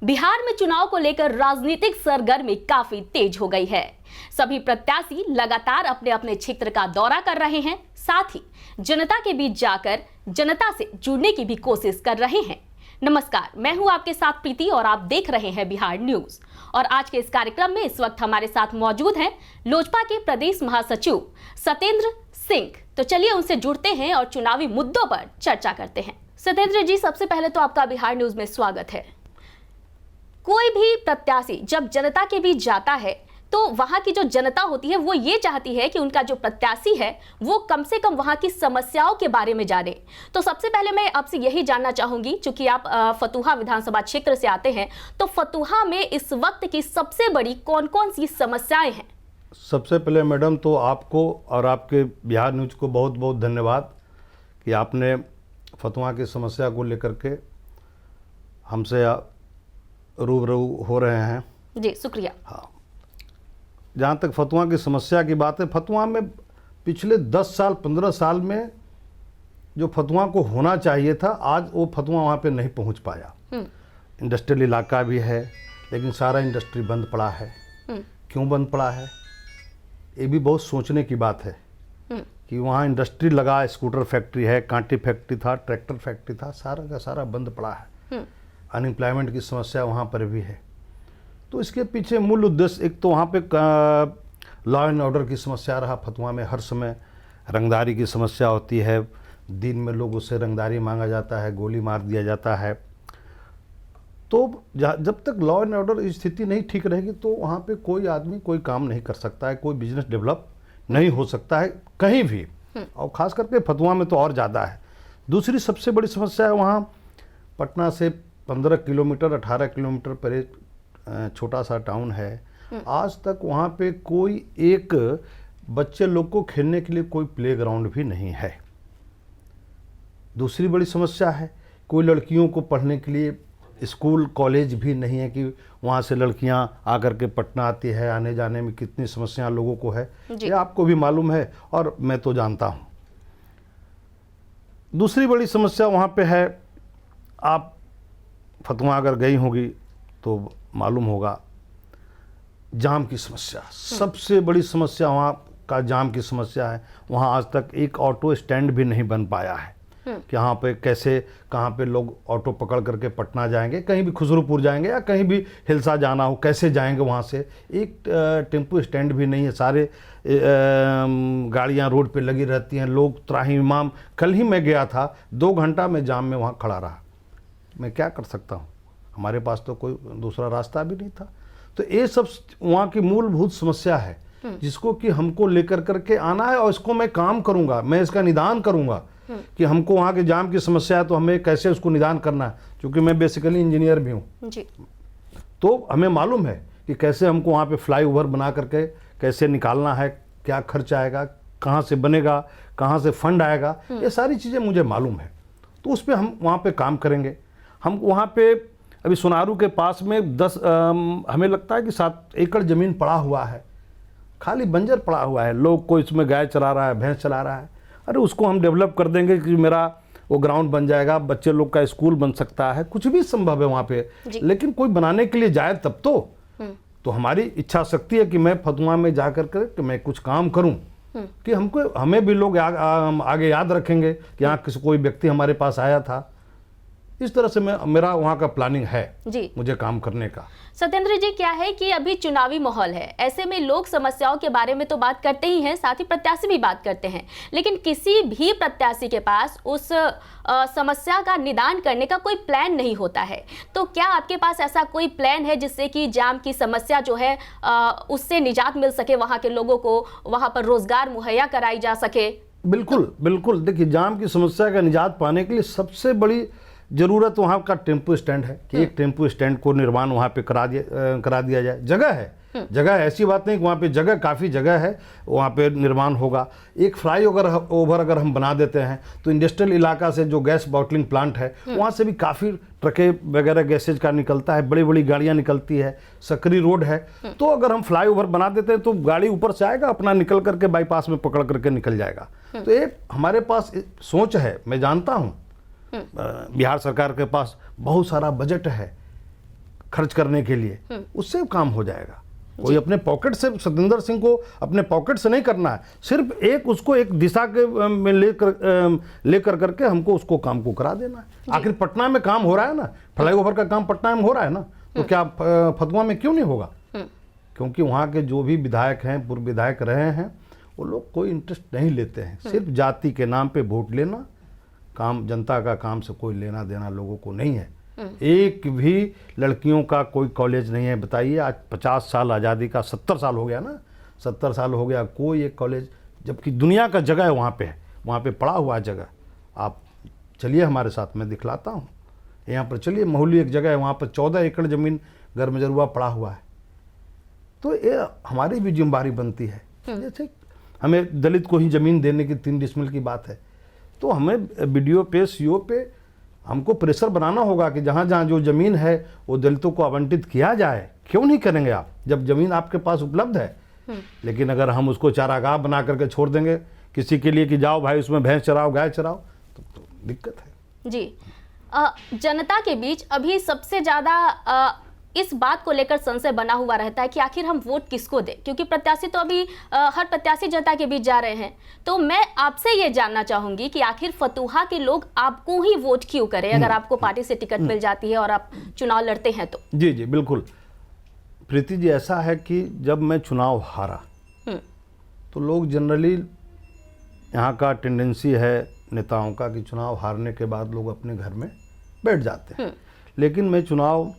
बिहार में चुनाव को लेकर राजनीतिक सरगर्मी काफी तेज हो गई है। सभी प्रत्याशी लगातार अपने अपने क्षेत्र का दौरा कर रहे हैं, साथ ही जनता के बीच जाकर जनता से जुड़ने की भी कोशिश कर रहे हैं। नमस्कार, मैं हूं आपके साथ प्रीति और आप देख रहे हैं बिहार न्यूज। और आज के इस कार्यक्रम में इस वक्त हमारे साथ मौजूद हैं लोजपा के प्रदेश महासचिव सत्येंद्र सिंह। तो चलिए उनसे जुड़ते हैं और चुनावी मुद्दों पर चर्चा करते हैं। सत्येंद्र जी, सबसे पहले तो आपका बिहार न्यूज में स्वागत है। कोई भी प्रत्याशी जब जनता के बीच जाता है तो वहां की जो जनता होती है वो ये चाहती है कि उनका जो प्रत्याशी है वो कम से कम वहां की समस्याओं के बारे में जाने। तो सबसे पहले मैं आपसे यही जानना चाहूंगी, चूंकि आप फतुहा विधानसभा क्षेत्र से आते हैं, तो फतुहा में इस वक्त की सबसे बड़ी कौन कौन सी समस्याएं हैं? सबसे पहले मैडम तो आपको और आपके बिहार न्यूज को बहुत बहुत धन्यवाद कि आपने फतुहा की समस्या को लेकर के हमसे रूबरू हो रहे हैं। जी शुक्रिया। हाँ, जहाँ तक फतुहा की समस्या की बात है, फतुहा में पिछले 10 साल 15 साल में जो फतुहा को होना चाहिए था, आज वो फतुहा वहाँ पे नहीं पहुँच पाया। इंडस्ट्रियल इलाका भी है लेकिन सारा इंडस्ट्री बंद पड़ा है। क्यों बंद पड़ा है ये भी बहुत सोचने की बात है कि वहाँ इंडस्ट्री लगा, स्कूटर फैक्ट्री है, कांटी फैक्ट्री था, ट्रैक्टर फैक्ट्री था, सारा का सारा बंद पड़ा है। अनएम्प्लॉयमेंट की समस्या वहाँ पर भी है। तो इसके पीछे मूल उद्देश्य, एक तो वहाँ पे लॉ एंड ऑर्डर की समस्या रहा। फतुहा में हर समय रंगदारी की समस्या होती है, दिन में लोगों से रंगदारी मांगा जाता है, गोली मार दिया जाता है। तो जब तक लॉ एंड ऑर्डर स्थिति नहीं ठीक रहेगी तो वहाँ पे कोई आदमी कोई काम नहीं कर सकता है, कोई बिजनेस डेवलप नहीं हो सकता है कहीं भी, और ख़ास करके फतुहा में तो और ज़्यादा है। दूसरी सबसे बड़ी समस्या है, वहाँ पटना से 15 किलोमीटर 18 किलोमीटर परे छोटा सा टाउन है। आज तक वहाँ पे कोई एक बच्चे लोग को खेलने के लिए कोई प्लेग्राउंड भी नहीं है। दूसरी बड़ी समस्या है, कोई लड़कियों को पढ़ने के लिए स्कूल कॉलेज भी नहीं है कि वहाँ से लड़कियाँ आकर के पटना आती है। आने जाने में कितनी समस्या लोगों को है ये आपको भी मालूम है और मैं तो जानता हूँ। दूसरी बड़ी समस्या वहाँ पे है, आप फतुहा अगर गई होगी तो मालूम होगा, जाम की समस्या। सबसे बड़ी समस्या वहाँ का जाम की समस्या है। वहाँ आज तक एक ऑटो स्टैंड भी नहीं बन पाया है कि यहाँ पे कैसे, कहाँ पे लोग ऑटो पकड़ करके पटना जाएंगे, कहीं भी खुसरूपुर जाएंगे या कहीं भी हिलसा जाना हो, कैसे जाएंगे वहाँ से। एक टेम्पो स्टैंड भी नहीं है, सारे गाड़ियाँ रोड पे लगी रहती हैं, लोग त्राहिमाम। कल ही मैं गया था, 2 घंटा मैं जाम में वहाँ खड़ा रहा। मैं क्या कर सकता हूँ, हमारे पास तो कोई दूसरा रास्ता भी नहीं था। तो ये सब वहाँ की मूलभूत समस्या है जिसको कि हमको लेकर करके आना है और इसको मैं काम करूँगा, मैं इसका निदान करूँगा कि हमको वहाँ के जाम की समस्या है तो हमें कैसे उसको निदान करना है। क्योंकि मैं बेसिकली इंजीनियर भी हूँ, तो हमें मालूम है कि कैसे हमको वहाँ पे फ्लाईओवर बना करके कैसे निकालना है, क्या खर्च आएगा, कहाँ से बनेगा, कहाँ से फंड आएगा, ये सारी चीज़ें मुझे मालूम है। तो उस पर हम वहाँ पे काम करेंगे। हम वहाँ पे अभी सोनारू के पास में हमें लगता है कि 7 एकड़ ज़मीन पड़ा हुआ है, खाली बंजर पड़ा हुआ है। लोग कोई इसमें गाय चला रहा है, भैंस चला रहा है। अरे उसको हम डेवलप कर देंगे कि मेरा वो ग्राउंड बन जाएगा, बच्चे लोग का स्कूल बन सकता है, कुछ भी संभव है वहाँ पे। लेकिन कोई बनाने के लिए जाए तब तो हमारी इच्छा शक्ति है कि मैं फतुहा में जा कर के मैं कुछ काम करूँ कि हमें भी लोग आगे याद रखेंगे कि यहाँ कोई व्यक्ति हमारे पास आया था। इस तरह से मेरा वहाँ का प्लानिंग है जी, मुझे काम करने का। सत्येंद्र जी, क्या है कि अभी चुनावी माहौल है, ऐसे में लोग समस्याओं के बारे में तो बात करते ही हैं, साथ ही प्रत्याशी भी बात करते हैं, लेकिन किसी भी प्रत्याशी के पास उस समस्या का निदान करने का कोई प्लान नहीं होता है। तो क्या आपके पास ऐसा कोई प्लान है जिससे कि जाम की समस्या जो है उससे निजात मिल सके, वहाँ के लोगों को वहाँ पर रोजगार मुहैया कराई जा सके? बिल्कुल बिल्कुल। देखिए, जाम की समस्या का निजात पाने के लिए सबसे बड़ी ज़रूरत वहाँ का टेम्पो स्टैंड है कि एक टेम्पो स्टैंड को निर्माण वहाँ पे करा दिया जाए। जगह है, जगह ऐसी बात नहीं कि वहाँ पे जगह, काफ़ी जगह है, वहाँ पे निर्माण होगा। एक फ्लाईओवर अगर हम बना देते हैं तो इंडस्ट्रियल इलाका से जो गैस बॉटलिंग प्लांट है वहाँ से भी काफ़ी ट्रकें वगैरह गैसेज का निकलता है, बड़ी बड़ी गाड़ियाँ निकलती है। सकरी रोड है, तो अगर हम फ्लाईओवर बना देते हैं तो गाड़ी ऊपर से आएगा, अपना निकल करके बाईपास में पकड़ करके निकल जाएगा। तो एक हमारे पास सोच है, मैं जानता हूँ बिहार सरकार के पास बहुत सारा बजट है, खर्च करने के लिए, उससे काम हो जाएगा। कोई अपने पॉकेट से, सतेंद्र सिंह को अपने पॉकेट से नहीं करना है, सिर्फ एक उसको एक दिशा के में लेकर करके हमको उसको काम को करा देना है। आखिर पटना में काम हो रहा है ना, फ्लाईओवर का काम पटना में हो रहा है ना, तो क्या फतुहा में क्यों नहीं होगा? क्योंकि वहाँ के जो भी विधायक हैं, पूर्व विधायक रहे हैं, वो लोग कोई इंटरेस्ट नहीं लेते हैं, सिर्फ जाति के नाम पे वोट लेना, काम जनता का काम से कोई लेना देना लोगों को नहीं है। एक भी लड़कियों का कोई कॉलेज नहीं है। बताइए, आज 50 साल आज़ादी का, 70 साल हो गया ना, 70 साल हो गया, कोई एक कॉलेज, जबकि दुनिया का जगह है वहाँ पे, है वहाँ पे पड़ा हुआ जगह। आप चलिए हमारे साथ, मैं दिखलाता हूँ। यहाँ पर चलिए, महौली एक जगह है, वहाँ पर 14 एकड़ ज़मीन गर्मजरुआ पड़ा हुआ है। तो ये हमारी भी जिम्मेदारी बनती है। जैसे हमें दलित को ही ज़मीन देने की 3 डिसमिल की बात है, तो हमें बीडीओ पे, सीओ पे हमको प्रेशर बनाना होगा कि जहाँ जहाँ जो ज़मीन है वो दलितों को आवंटित किया जाए। क्यों नहीं करेंगे आप, जब ज़मीन आपके पास उपलब्ध है। लेकिन अगर हम उसको चारागाह बना करके छोड़ देंगे किसी के लिए कि जाओ भाई उसमें भैंस चराओ, गाय चराओ, तो दिक्कत है। जी, जनता के बीच अभी सबसे ज़्यादा इस बात को लेकर संशय बना हुआ रहता है कि आखिर हम वोट किसको दें, क्योंकि प्रत्याशी तो अभी हर प्रत्याशी जनता के बीच जा रहे हैं। तो मैं आपसे ये जानना चाहूंगी कि आखिर फतुहा के लोग आपको ही वोट क्यों करें, अगर आपको पार्टी से टिकट मिल जाती है और आप चुनाव लड़ते हैं तो? जी जी बिल्कुल प्रीति जी, ऐसा है कि जब मैं चुनाव हारा तो लोग जनरली, यहाँ का टेंडेंसी है नेताओं का कि चुनाव हारने के बाद लोग अपने घर में बैठ जाते हैं। लेकिन मैं चुनाव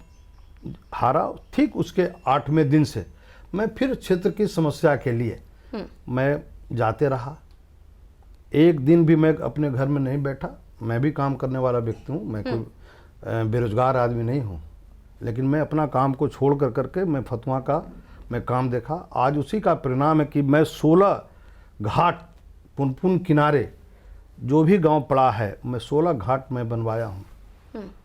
हारा, ठीक उसके 8वें दिन से मैं फिर क्षेत्र की समस्या के लिए मैं जाते रहा। एक दिन भी मैं अपने घर में नहीं बैठा। मैं भी काम करने वाला व्यक्ति हूँ, मैं कोई बेरोजगार आदमी नहीं हूँ, लेकिन मैं अपना काम को छोड़ कर करके मैं फतुहा का मैं काम देखा। आज उसी का परिणाम है कि मैं 16 घाट, पुनपुन किनारे जो भी गांव पड़ा है, मैं 16 घाट में बनवाया हूँ।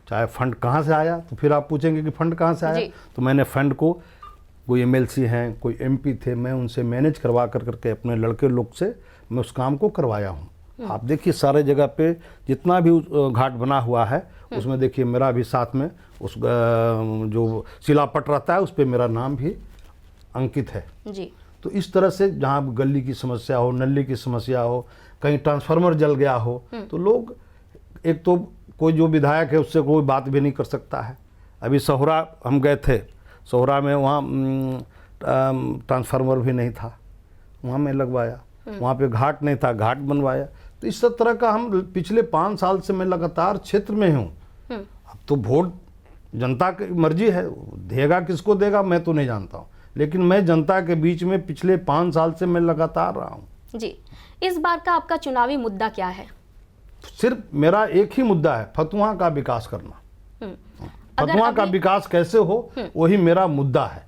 चाहे फंड कहाँ से आया, तो फिर आप पूछेंगे कि फंड कहाँ से आया, तो मैंने फंड को, कोई एमएलसी हैं, कोई एमपी थे, मैं उनसे मैनेज करवा कर करके अपने लड़के लोग से मैं उस काम को करवाया हूँ। आप देखिए सारे जगह पे जितना भी घाट बना हुआ है उसमें देखिए मेरा भी साथ में उस जो शिलापट रहता है उस पर मेरा नाम भी अंकित है जी। तो इस तरह से जहाँ गली की समस्या हो, नली की समस्या हो, कहीं ट्रांसफार्मर जल गया हो, तो लोग, एक तो कोई जो विधायक है उससे कोई बात भी नहीं कर सकता है। अभी सोहरा हम गए थे, सोहरा में वहाँ ट्रांसफार्मर भी नहीं था, वहाँ मैं लगवाया। वहाँ पे घाट नहीं था, घाट बनवाया। तो इस तरह का हम पिछले 5 साल से मैं लगातार क्षेत्र में हूँ। अब तो वोट जनता की मर्जी है, देगा किसको देगा मैं तो नहीं जानता हूँ, लेकिन मैं जनता के बीच में पिछले 5 साल से मैं लगातार रहा हूँ जी। इस बार का आपका चुनावी मुद्दा क्या है? सिर्फ मेरा एक ही मुद्दा है, फतुहा का विकास करना। फतुहा का विकास कैसे हो वही मेरा मुद्दा है,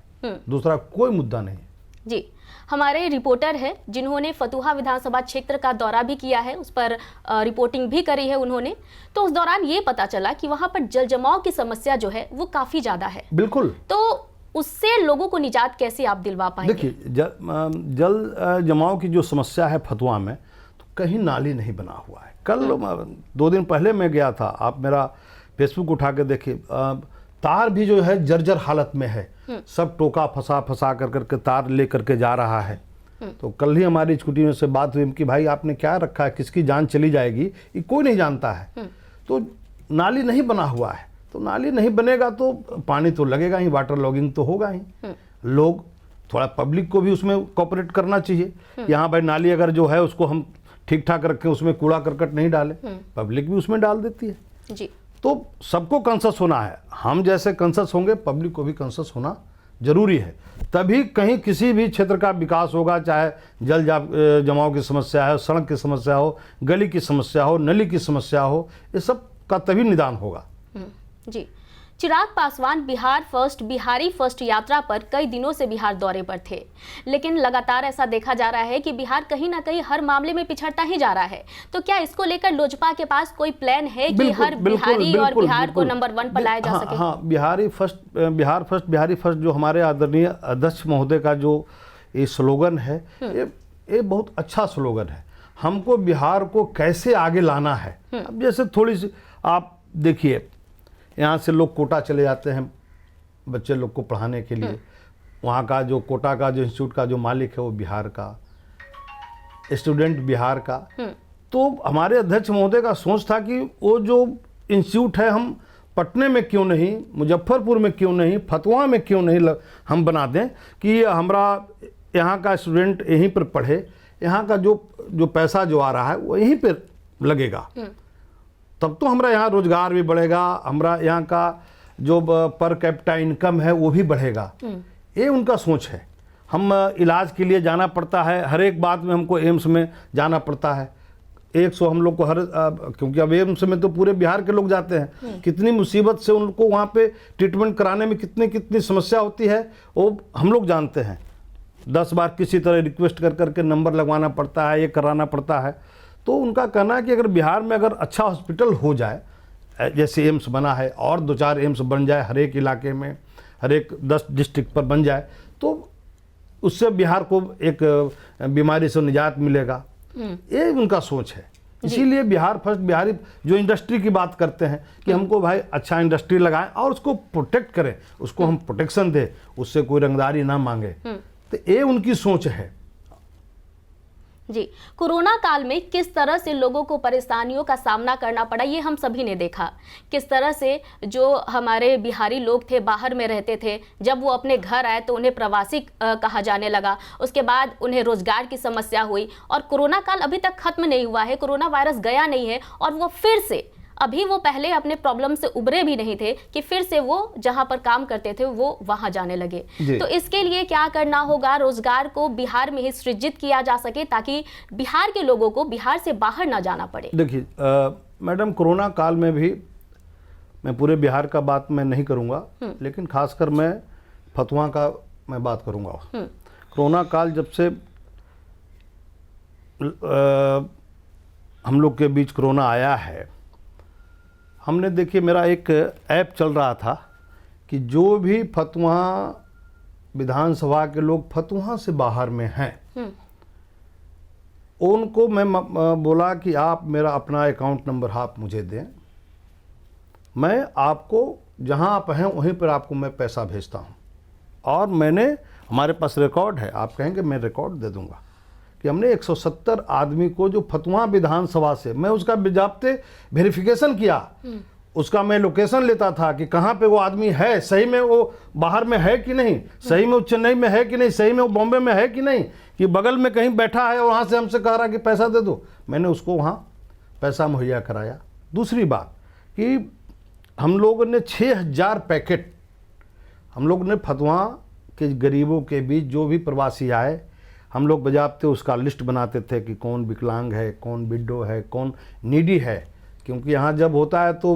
दूसरा कोई मुद्दा नहीं जी। हमारे रिपोर्टर है जिन्होंने फतुहा विधानसभा क्षेत्र का दौरा भी किया है, उस पर रिपोर्टिंग भी करी है उन्होंने। तो उस दौरान ये पता चला कि वहां पर जल जमाव की समस्या जो है वो काफी ज्यादा है। बिल्कुल। तो उससे लोगों को निजात कैसे आप दिलवा पाएंगे? देखिए, जल जमाव की जो समस्या है फतुहा में, तो कहीं नाली नहीं बना हुआ है। कल 2 दिन पहले मैं गया था, आप मेरा फेसबुक उठा के देखिए, तार भी जो है जर्जर हालत में है, सब टोका फंसा कर करके तार ले करके जा रहा है। तो कल ही हमारी स्कूटी में से बात हुई कि भाई आपने क्या रखा है, किसकी जान चली जाएगी, ये कोई नहीं जानता है। तो नाली नहीं बना हुआ है, तो नाली नहीं बनेगा तो पानी तो लगेगा ही, वाटर लॉगिंग तो होगा ही। लोग थोड़ा, पब्लिक को भी उसमें कोऑपरेट करना चाहिए। यहाँ भाई नाली अगर जो है उसको हम ठीक ठाक रखें, उसमें कूड़ा करकट नहीं डालें, पब्लिक भी उसमें डाल देती है जी। तो सबको कंसस होना है, हम जैसे कंसस होंगे पब्लिक को भी कंसस होना जरूरी है, तभी कहीं किसी भी क्षेत्र का विकास होगा। चाहे जल जमाव की समस्या है, सड़क की समस्या हो, गली की समस्या हो, नली की समस्या हो, ये सब का तभी निदान होगा जी। चिराग पासवान बिहारी फर्स्ट यात्रा पर कई दिनों से बिहार दौरे पर थे, लेकिन लगातार ऐसा देखा जा रहा है कि बिहार कहीं ना कहीं हर मामले में पिछड़ता ही जा रहा है। तो क्या इसको लेकर लोजपा के पास कोई प्लान है कि हर बिहारी और बिहार को नंबर 1 पर लाया जा सके? हाँ, बिहारी फर्स्ट जो हमारे आदरणीय अध्यक्ष महोदय का जो ये स्लोगन है, ये बहुत अच्छा स्लोगन है। हमको बिहार को कैसे आगे लाना है। अब जैसे थोड़ी सी आप देखिए, यहाँ से लोग कोटा चले जाते हैं बच्चे लोग को पढ़ाने के लिए। वहाँ का जो कोटा का जो इंस्टीट्यूट का जो मालिक है वो बिहार का, स्टूडेंट बिहार का। तो हमारे अध्यक्ष महोदय का सोच था कि वो जो इंस्टीट्यूट है हम पटने में क्यों नहीं, मुजफ्फरपुर में क्यों नहीं, फतुहा में क्यों नहीं हम बना दें कि हमारा यहाँ का स्टूडेंट यहीं पर पढ़े, यहाँ का जो पैसा जो आ रहा है वो यहीं पर लगेगा, तब तो हमारा यहाँ रोजगार भी बढ़ेगा, हमारा यहाँ का जो पर कैपिटा इनकम है वो भी बढ़ेगा। ये उनका सोच है। हम इलाज के लिए जाना पड़ता है, हर एक बात में हमको एम्स में जाना पड़ता है। 100 हम लोग को क्योंकि अब एम्स में तो पूरे बिहार के लोग जाते हैं, कितनी मुसीबत से उनको वहाँ पे ट्रीटमेंट कराने में कितनी समस्या होती है वो हम लोग जानते हैं। 10 बार किसी तरह रिक्वेस्ट कर करके नंबर लगवाना पड़ता है, ये कराना पड़ता है। तो उनका कहना है कि अगर बिहार में अगर अच्छा हॉस्पिटल हो जाए, जैसे एम्स बना है और 2-4 एम्स बन जाए हर एक इलाके में, हर एक 10 डिस्ट्रिक्ट पर बन जाए, तो उससे बिहार को एक बीमारी से निजात मिलेगा। ये उनका सोच है। इसीलिए बिहार फर्स्ट, बिहारी जो इंडस्ट्री की बात करते हैं कि हमको भाई अच्छा इंडस्ट्री लगाएं और उसको प्रोटेक्ट करें, उसको हम प्रोटेक्शन दें, उससे कोई रंगदारी ना मांगे। तो ये उनकी सोच है। जी, कोरोना काल में किस तरह से लोगों को परेशानियों का सामना करना पड़ा ये हम सभी ने देखा। किस तरह से जो हमारे बिहारी लोग थे, बाहर में रहते थे, जब वो अपने घर आए तो उन्हें प्रवासी कहा जाने लगा। उसके बाद उन्हें रोजगार की समस्या हुई और कोरोना काल अभी तक खत्म नहीं हुआ है, कोरोना वायरस गया नहीं है और वो फिर से, अभी वो पहले अपने प्रॉब्लम से उबरे भी नहीं थे कि फिर से वो जहां पर काम करते थे वो वहां जाने लगे। तो इसके लिए क्या करना होगा, रोजगार को बिहार में ही सृजित किया जा सके ताकि बिहार के लोगों को बिहार से बाहर ना जाना पड़े। देखिए मैडम, कोरोना काल में भी मैं पूरे बिहार का बात मैं नहीं करूंगा, लेकिन खासकर मैं फतुहा का मैं बात करूंगा। कोरोना काल जब से हम लोग के बीच कोरोना आया है, हमने देखिए मेरा एक ऐप चल रहा था कि जो भी फतुहा विधानसभा के लोग फतुहा से बाहर में हैं, उनको मैं बोला कि आप मेरा अपना अकाउंट नंबर आप मुझे दें, मैं आपको जहां आप हैं वहीं पर आपको मैं पैसा भेजता हूं। और मैंने, हमारे पास रिकॉर्ड है, आप कहेंगे मैं रिकॉर्ड दे दूंगा कि हमने 170 आदमी को जो फतुहा विधानसभा से, मैं उसका बाकायदे वेरिफिकेशन किया, उसका मैं लोकेशन लेता था कि कहाँ पे वो आदमी है, सही में वो बाहर में है कि नहीं, सही में वो चेन्नई में है कि नहीं, सही में वो बॉम्बे में है कि नहीं, कि बगल में कहीं बैठा है और वहाँ से हमसे कह रहा कि पैसा दे दो। मैंने उसको वहाँ पैसा मुहैया कराया। दूसरी बात कि हम लोगों ने 6000 पैकेट हम लोग ने फतुहा के गरीबों के बीच जो भी प्रवासी आए, हम लोग बजाबते उसका लिस्ट बनाते थे कि कौन विकलांग है, कौन विडो है, कौन नीडी है, क्योंकि यहाँ जब होता है तो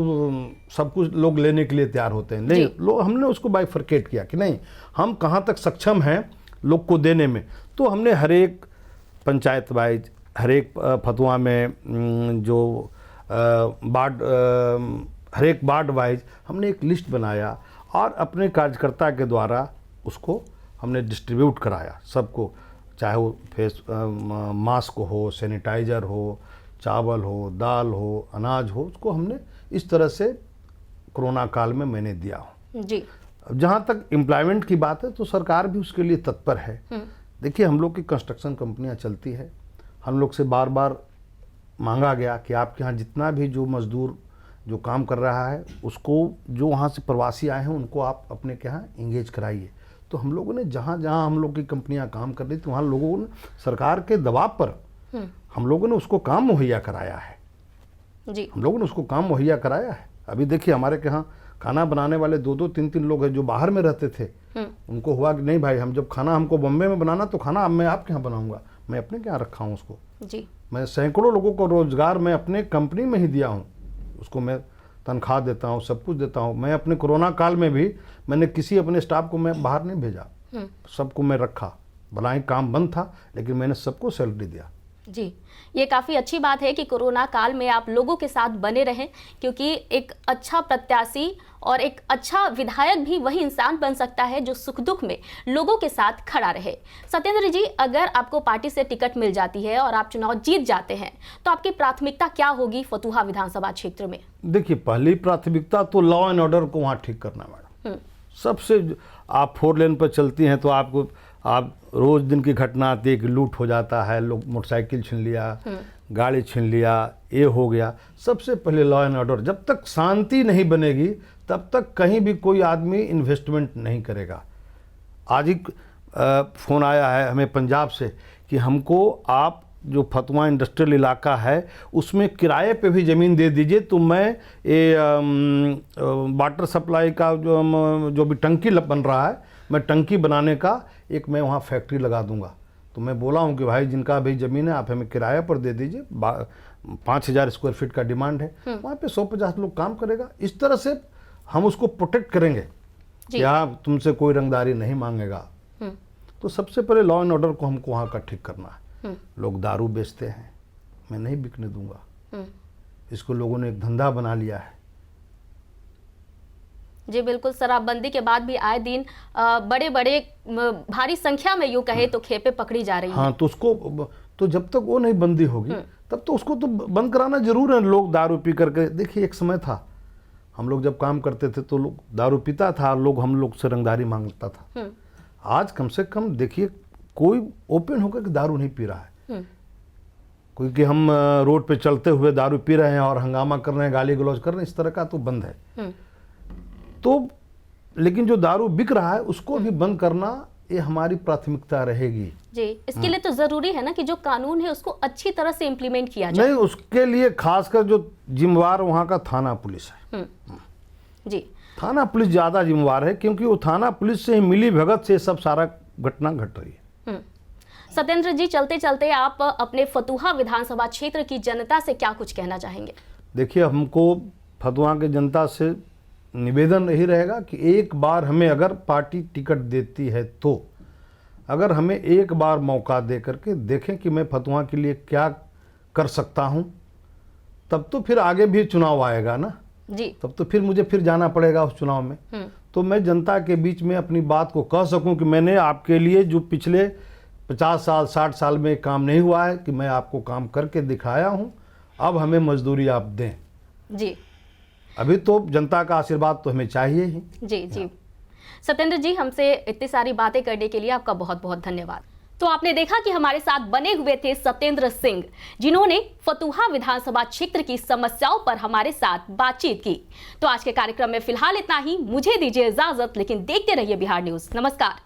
सब कुछ लोग लेने के लिए तैयार होते हैं। नहीं, लोग, हमने उसको बाइफरकेट किया कि नहीं, हम कहाँ तक सक्षम हैं लोग को देने में। तो हमने हर एक पंचायत वाइज, हर एक फतुहा में जो वार्ड, हर एक वार्ड वाइज हमने एक लिस्ट बनाया और अपने कार्यकर्ता के द्वारा उसको हमने डिस्ट्रीब्यूट कराया सबको, चाहे वो फेस मास्क हो, सैनिटाइज़र हो, चावल हो, दाल हो, अनाज हो, उसको हमने इस तरह से कोरोना काल में मैंने दिया हो। जी। जहाँ तक एम्प्लॉयमेंट की बात है तो सरकार भी उसके लिए तत्पर है। देखिए, हम लोग की कंस्ट्रक्शन कंपनियाँ चलती है, हम लोग से बार बार मांगा गया कि आपके यहाँ जितना भी जो मजदूर जो काम कर रहा है उसको, जो वहाँ से प्रवासी आए हैं उनको आप अपने के यहाँ इंगेज कराइए। तो हम लोगों ने जहाँ जहाँ हम लोग की कंपनियां काम कर रही थी वहाँ लोगों ने सरकार के दबाव पर हम लोगों ने उसको काम मुहैया कराया है। जी। हम लोगों ने उसको काम मुहैया कराया है। अभी देखिए, हमारे यहाँ खाना बनाने वाले 2-2, 3-3 लोग हैं जो बाहर में रहते थे। उनको हुआ कि नहीं भाई, हम जब खाना हमको बॉम्बे में बनाना तो खाना अब मैं आपके यहाँ बनाऊंगा, मैं अपने के यहाँ रखा हूँ उसको। जी। मैं सैकड़ों लोगों को रोजगार मैं अपने कंपनी में ही दिया हूँ, उसको मैं तनख्वाह देता हूँ, सब कुछ देता हूँ। मैं अपने कोरोना काल में भी मैंने किसी अपने स्टाफ को मैं बाहर नहीं भेजा, सबको मैं रखा। भला ही काम बंद था लेकिन मैंने सबको सैलरी दिया। जी, ये काफ़ी अच्छी बात है कि कोरोना काल में आप लोगों के साथ बने रहें, क्योंकि एक अच्छा प्रत्याशी और एक अच्छा विधायक भी वही इंसान बन सकता है जो सुख दुख में लोगों के साथ खड़ा रहे। सत्येंद्र जी, अगर आपको पार्टी से टिकट मिल जाती है और आप चुनाव जीत जाते हैं तो आपकी प्राथमिकता क्या होगी फतुहा विधानसभा क्षेत्र में? देखिए, पहली प्राथमिकता तो लॉ एंड ऑर्डर को वहाँ ठीक करना मैडम, सबसे आप 4 लेन पर चलती हैं तो आप रोज़ दिन की घटना आती है कि लूट हो जाता है, लोग मोटरसाइकिल छीन लिया, गाड़ी छीन लिया, ये हो गया। सबसे पहले लॉ एंड ऑर्डर, जब तक शांति नहीं बनेगी तब तक कहीं भी कोई आदमी इन्वेस्टमेंट नहीं करेगा। आज ही फ़ोन आया है हमें पंजाब से कि हमको आप जो फतवा इंडस्ट्रियल इलाका है उसमें किराए पे भी ज़मीन दे दीजिए, तो मैं ये वाटर सप्लाई का जो भी टंकी बन रहा है, मैं टंकी बनाने का मैं वहाँ फैक्ट्री लगा दूंगा। तो मैं बोला हूँ कि भाई जिनका भी ज़मीन है आप हमें किराए पर दे दीजिए, 5,000 स्क्वायर फीट का डिमांड है, वहाँ पे 150 लोग काम करेगा। इस तरह से हम उसको प्रोटेक्ट करेंगे कि हाँ तुमसे कोई रंगदारी नहीं मांगेगा। तो सबसे पहले लॉ एंड ऑर्डर को हमको वहाँ का ठीक करना है। लोग दारू बेचते हैं, मैं नहीं बिकने दूंगा। इसको लोगों ने एक धंधा बना लिया है। जी बिल्कुल, शराबबंदी के बाद भी आए दिन बड़े बड़े भारी संख्या में यूं कहे तो खेपे पकड़ी जा रही हैं। हाँ, तो उसको तो जब तक वो नहीं बंदी होगी तब तो उसको तो बंद कराना जरूर है। लोग दारू पी करके, देखिए एक समय था हम लोग जब काम करते थे तो लोग दारू पीता था, हम लोग से रंगदारी मांगता था। आज कम से कम देखिए कोई ओपन होकर के दारू नहीं पी रहा है। कोई कि हम रोड पे चलते हुए दारू पी रहे हैं और हंगामा कर रहे हैं, गाली गलौज कर रहे हैं, इस तरह का तो बंद है। तो लेकिन जो दारू बिक रहा है उसको भी बंद करना ये हमारी प्राथमिकता रहेगी। जी, इसके लिए तो जरूरी है ना कि जो कानून है उसको अच्छी तरह से इम्प्लीमेंट किया जाए। नहीं, उसके लिए खासकर जो जिम्मेवार वहाँ का थाना पुलिस है। जी, थाना पुलिस ज़्यादा जिम्मेवार है, क्योंकि वो थाना पुलिस से ही मिली भगत से सब सारा घटना घट रही है। सत्येंद्र जी, चलते चलते आप अपने फतुहा विधानसभा क्षेत्र की जनता से क्या कुछ कहना चाहेंगे? देखिए, हमको फतुहा की जनता से निवेदन यही रहेगा कि एक बार हमें अगर पार्टी टिकट देती है तो अगर हमें एक बार मौका दे करके देखें कि मैं फतुहा के लिए क्या कर सकता हूं, तब तो फिर आगे भी चुनाव आएगा ना जी, तब तो फिर मुझे फिर जाना पड़ेगा उस चुनाव में। तो मैं जनता के बीच में अपनी बात को कह सकूं कि मैंने आपके लिए जो पिछले 50 साल 60 साल में काम नहीं हुआ है कि मैं आपको काम करके दिखाया हूं, अब हमें मजदूरी आप दें। जी, अभी तो जनता का आशीर्वाद तो हमें चाहिए ही। जी जी, सत्येंद्र जी, हमसे इतनी सारी बातें करने के लिए आपका बहुत बहुत धन्यवाद। तो आपने देखा कि हमारे साथ बने हुए थे सत्येंद्र सिंह, जिन्होंने फतुहा विधानसभा क्षेत्र की समस्याओं पर हमारे साथ बातचीत की। तो आज के कार्यक्रम में फिलहाल इतना ही। मुझे दीजिए इजाजत, लेकिन देखते रहिए बिहार न्यूज। नमस्कार।